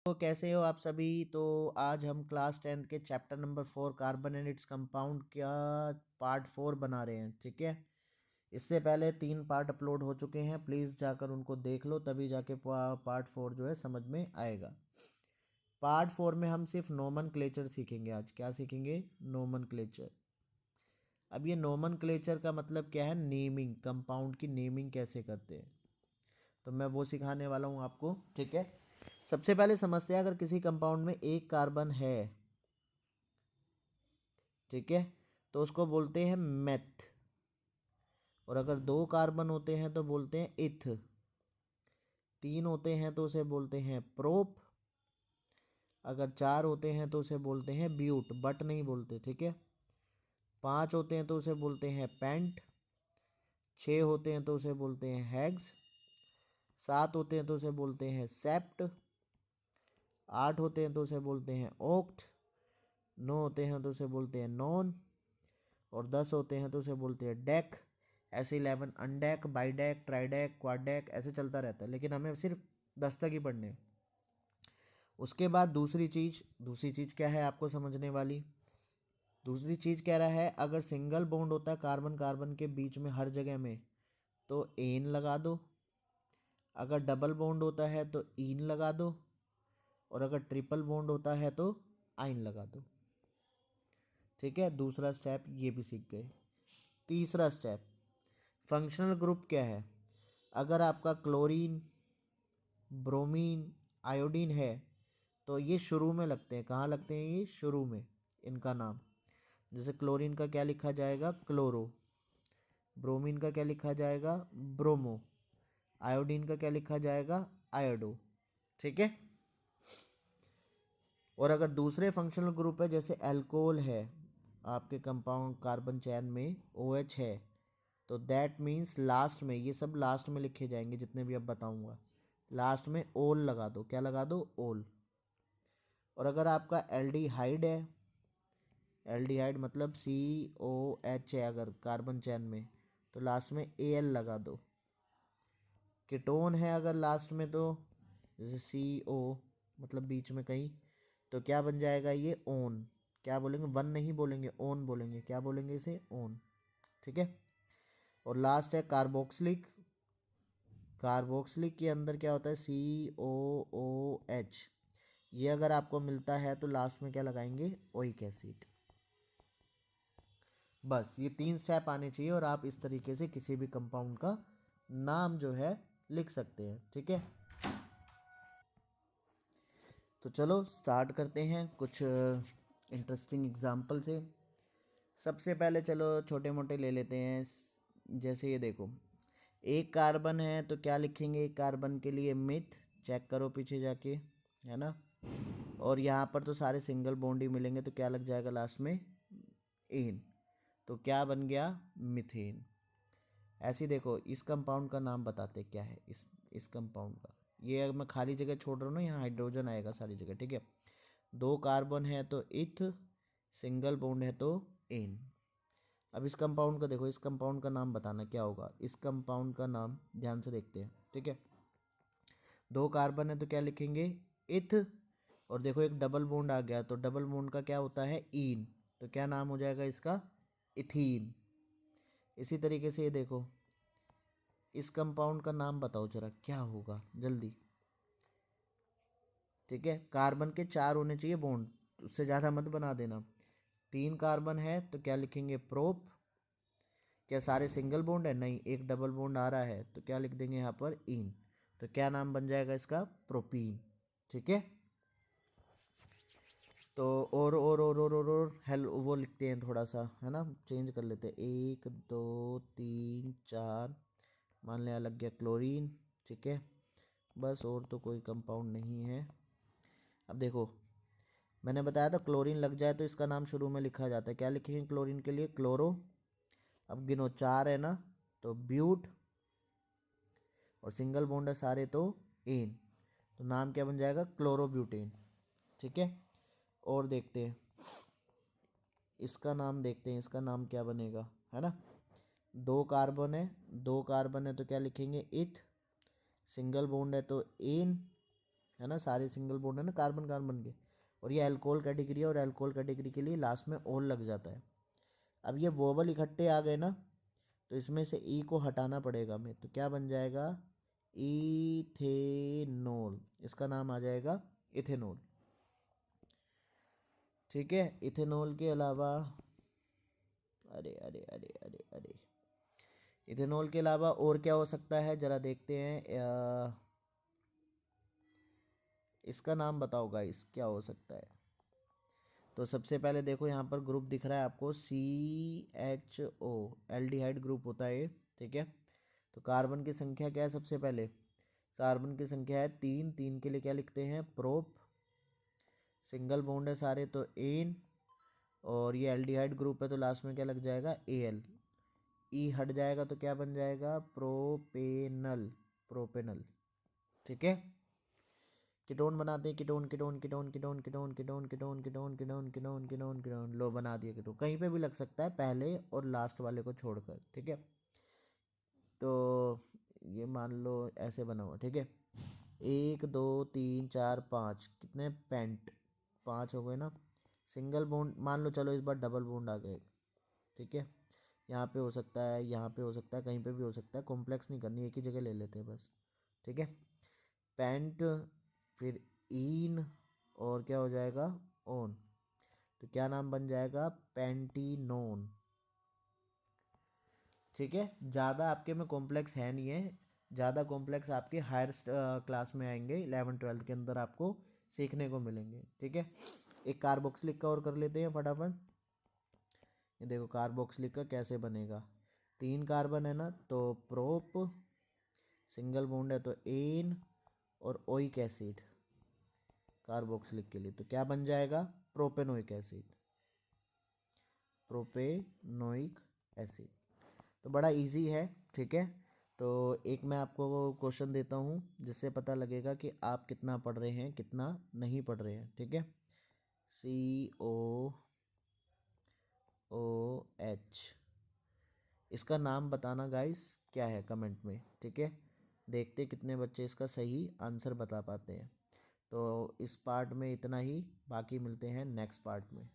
तो कैसे हो आप सभी। तो आज हम क्लास 10th के chapter number 4 carbon and its compound का पार्ट 4 बना रहे हैं। ठीक है, इससे पहले 3 पार्ट अपलोड हो चुके हैं, प्लीज़ जाकर उनको देख लो, तभी जाके पार्ट 4 जो है समझ में आएगा। पार्ट 4 में हम सिर्फ नोमेनक्लेचर सीखेंगे। आज क्या सीखेंगे? नोमेनक्लेचर। अब ये नोमेनक्लेचर का मतलब क्या है? नेमिंग, कंपाउंड की नेमिंग कैसे करते हैं, तो मैं वो सिखाने वाला हूँ आपको। ठीक है, सबसे पहले समझते हैं, अगर किसी कंपाउंड में एक कार्बन है, ठीक है, तो उसको बोलते हैं मेथ। और अगर 2 कार्बन होते हैं तो बोलते हैं इथ। 3 होते हैं तो उसे बोलते हैं प्रोप। अगर 4 होते हैं तो उसे बोलते हैं ब्यूट, बट नहीं बोलते। ठीक है, 5 होते हैं तो उसे बोलते हैं पेंट। 6 होते हैं तो उसे बोलते हैं हेक्स। 7 होते हैं तो उसे बोलते हैं सेप्ट। 8 होते हैं तो उसे बोलते हैं ओक्ट। 9 होते हैं तो उसे बोलते हैं नॉन। और 10 होते हैं तो उसे बोलते हैं डेक। ऐसे 11 अनडेक, बाईडेक, ट्राइडेक, क्वाडडेक, ऐसे चलता रहता है, लेकिन हमें सिर्फ 10 तक ही पढ़ने हैं। उसके बाद दूसरी चीज़ क्या है आपको समझने वाली? दूसरी चीज़ कह रहा है, अगर सिंगल बॉन्ड होता है कार्बन कार्बन के बीच में हर जगह में, तो एन लगा दो। अगर डबल बॉन्ड होता है तो इन लगा दो। और अगर ट्रिपल बॉन्ड होता है तो आइन लगा दो। ठीक है, दूसरा स्टेप ये भी सीख गए। तीसरा स्टेप, फंक्शनल ग्रुप क्या है? अगर आपका क्लोरीन, ब्रोमीन, आयोडीन है, तो ये शुरू में लगते हैं। कहाँ लगते हैं? ये शुरू में, इनका नाम। जैसे क्लोरीन का क्या लिखा जाएगा? क्लोरो। ब्रोमीन का क्या लिखा जाएगा? ब्रोमो। आयोडीन का क्या लिखा जाएगा? आयोडो। ठीक है, और अगर दूसरे फंक्शनल ग्रुप है, जैसे अल्कोहल है आपके कंपाउंड कार्बन चैन में, OH है, तो दैट मीन्स लास्ट में, ये सब लास्ट में लिखे जाएंगे जितने भी अब बताऊंगा, लास्ट में ओल लगा दो। क्या लगा दो? ओल। और अगर आपका एल्डिहाइड है, एल्डिहाइड मतलब COH है अगर कार्बन चैन में, तो लास्ट में AL लगा दो। कीटोन है अगर लास्ट में, तो जैसे CO मतलब बीच में कहीं, तो क्या बन जाएगा? ये ओन। क्या बोलेंगे? वन नहीं बोलेंगे, ओन बोलेंगे। क्या बोलेंगे इसे? ओन। ठीक है, और लास्ट है कार्बोक्सिलिक। कार्बोक्सिलिक के अंदर क्या होता है? COOH। ये अगर आपको मिलता है तो लास्ट में क्या लगाएंगे? Oic acid. बस ये 3 स्टेप आने चाहिए और आप इस तरीके से किसी भी कंपाउंड का नाम जो है लिख सकते हैं। ठीक है, तो चलो स्टार्ट करते हैं कुछ इंटरेस्टिंग एग्जाम्पल से। सबसे पहले चलो छोटे मोटे ले लेते हैं। जैसे ये देखो, एक कार्बन है तो क्या लिखेंगे? एक कार्बन के लिए मिथ, चेक करो पीछे जाके, है ना। और यहाँ पर तो सारे सिंगल बॉन्ड ही मिलेंगे, तो क्या लग जाएगा लास्ट में? एन। तो क्या बन गया? मिथेन। ऐसे ही देखो, इस कंपाउंड का नाम बताते क्या है। इस कंपाउंड का, ये अगर मैं खाली जगह छोड़ रहा हूँ ना, यहाँ हाइड्रोजन आएगा सारी जगह। ठीक है, 2 कार्बन है तो इथ, सिंगल बॉन्ड है तो एन। अब इस कंपाउंड का देखो, इस कंपाउंड का नाम बताना क्या होगा। इस कंपाउंड का नाम ध्यान से देखते हैं। ठीक है, 2 कार्बन है तो क्या लिखेंगे? इथ। और देखो एक डबल बॉन्ड आ गया, तो डबल बॉन्ड का क्या होता है? ईन। तो क्या नाम हो जाएगा इसका? इथीन। इसी तरीके से ये देखो, इस कंपाउंड का नाम बताओ जरा, क्या होगा जल्दी। ठीक है, कार्बन के 4 होने चाहिए बॉन्ड, उससे ज़्यादा मत बना देना। 3 कार्बन है तो क्या लिखेंगे? प्रोप। क्या सारे सिंगल बॉन्ड है? नहीं, एक डबल बॉन्ड आ रहा है, तो क्या लिख देंगे यहाँ पर? इन। तो क्या नाम बन जाएगा इसका? प्रोपीन। ठीक है, तो और हेल वो लिखते हैं थोड़ा सा, है ना, चेंज कर लेते हैं। 1 2 3 4, मान लिया लग गया क्लोरीन। ठीक है, बस, और तो कोई कंपाउंड नहीं है। अब देखो, मैंने बताया था क्लोरीन लग जाए तो इसका नाम शुरू में लिखा जाता है। क्या लिखेंगे क्लोरीन के लिए? क्लोरो। अब गिनो, 4 है ना, तो ब्यूट। और सिंगल बॉन्ड है सारे तो एन, तो नाम क्या बन जाएगा? क्लोरोब्यूटेन। ठीक है, और देखते हैं, इसका नाम देखते हैं, इसका नाम क्या बनेगा, है ना। 2 कार्बन है, 2 कार्बन है तो क्या लिखेंगे? इथ। सिंगल बॉन्ड है तो एन। है ना, सारे सिंगल बॉन्ड है ना कार्बन कार्बन के, और ये अल्कोहल कैटेगरी है, और अल्कोहल कैटेगरी के लिए लास्ट में ओल लग जाता है। अब ये वोवल इकट्ठे आ गए ना, तो इसमें से ई को हटाना पड़ेगा हमें, तो क्या बन जाएगा, इथेनॉल, इसका नाम आ जाएगा इथेनॉल। ठीक है, इथेनॉल के अलावा, अरे अरे अरे अरे अरे, इथेनॉल के अलावा और क्या हो सकता है, जरा देखते हैं। इसका नाम बताओ गाइस, क्या हो सकता है। तो सबसे पहले देखो यहाँ पर ग्रुप दिख रहा है आपको, CHO, एल्डिहाइड ग्रुप होता है ये। ठीक है, तो कार्बन की संख्या क्या है, सबसे पहले कार्बन की संख्या है 3, 3 के लिए क्या लिखते हैं, प्रोप, सिंगल बॉन्ड है सारे तो एन, और ये एल्डिहाइड ग्रुप है तो लास्ट में क्या लग जाएगा, Al, ई हट जाएगा तो क्या बन जाएगा, प्रोपेनल, प्रोपेनल। ठीक है, कीटोन बनाते हैं, ketone ketone ketone ketone ketone ketone ketone ketone ketone ketone ketone ketone, लो बना दिया कीटोन, कहीं पे भी लग सकता है पहले और लास्ट वाले को छोड़कर। ठीक है, तो ये मान लो ऐसे बना हुआ। ठीक है, 1 2 3 4 5, कितने पेंट, 5 हो गए ना। सिंगल बॉन्ड मान लो, चलो इस बार डबल बॉन्ड आ गए। ठीक है, यहाँ पे हो सकता है, यहाँ पे हो सकता है, कहीं पे भी हो सकता है, कॉम्प्लेक्स नहीं करनी, एक ही जगह ले लेते हैं बस। ठीक है, पेंट, फिर इन, और क्या हो जाएगा, ओन, तो क्या नाम बन जाएगा, पेंटीनोन। ठीक है, ज़्यादा आपके में कॉम्प्लेक्स है नहीं है, ज़्यादा कॉम्प्लेक्स आपके हायर क्लास में आएंगे, 11th 12th के अंदर आपको सीखने को मिलेंगे। ठीक है, एक कार्बोक्सिलिक का और कर लेते हैं फटाफट। ये देखो कार्बोक्सिलिक का कैसे बनेगा, 3 कार्बन है ना, तो प्रोप, सिंगल बॉन्ड है तो एन, और ओइक एसिड कार्बोक्सिलिक के लिए, तो क्या बन जाएगा, प्रोपेनोइक एसिड, प्रोपेनोइक एसिड। तो बड़ा इजी है। ठीक है, तो एक मैं आपको क्वेश्चन देता हूँ जिससे पता लगेगा कि आप कितना पढ़ रहे हैं कितना नहीं पढ़ रहे हैं। ठीक है, COOH, इसका नाम बताना गाइस क्या है कमेंट में। ठीक है, देखते कितने बच्चे इसका सही आंसर बता पाते हैं। तो इस पार्ट में इतना ही, बाकी मिलते हैं नेक्स्ट पार्ट में।